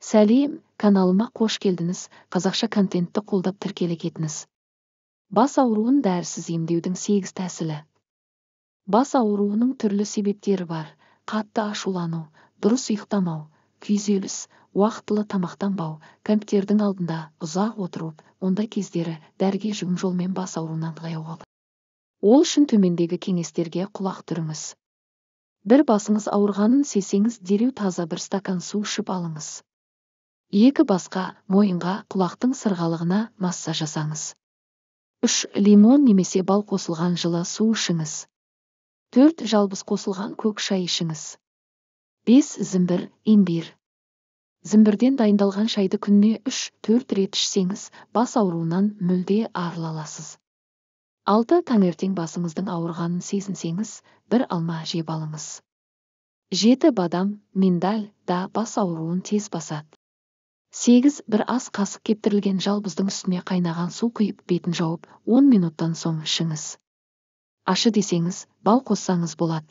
Сәлем, каналыма қош келдіңіз. Қазақша контентті қолдап тіркеле кетіңіз. Бас ауруын дәрісіз емдеудің 8 тәсілі. Бас ауруының түрлі себептері бар. Қатты ашулану, дұрыс ұйықтамау, күйзеліс, уақытылы тамақтанбау, компьютердің алдында ұзақ отыру, ондай кездері дәріге жүгін жолмен бас ауруынан аяуға. Ол үшін төмендегі кеңестерге құлақ түріңіз. Бір басыңыз ауырғанын сезсеңіз, дереу таза бір стакан су ішіп алыңыз. 2 басқа, мойынға, құлақтың сырғалығына массаж жасаңыз. 3 лимон немесе бал қосылған жылы су ішіңіз. 4 жалбыз қосылған көк шай ішіңіз. 5 зімбір, имбир. Зімбірден дайындалған шайды күніне 3-4 рет ішсеңіз, бас ауруынан мүлде арыла аласыз. 6 таңертең басыңыздың ауырғанын сезінсеңіз, бір алма жеп алыңыз. 7 бадам, миндаль да бас ауруын тез басады. 8 бір ас қасық кептірілген жалбыздың үстіне қайнаған су құйып, бетін жауып, 10 минуттан соң ішіңіз. Ашы десеңіз, бал қоссаңыз болады.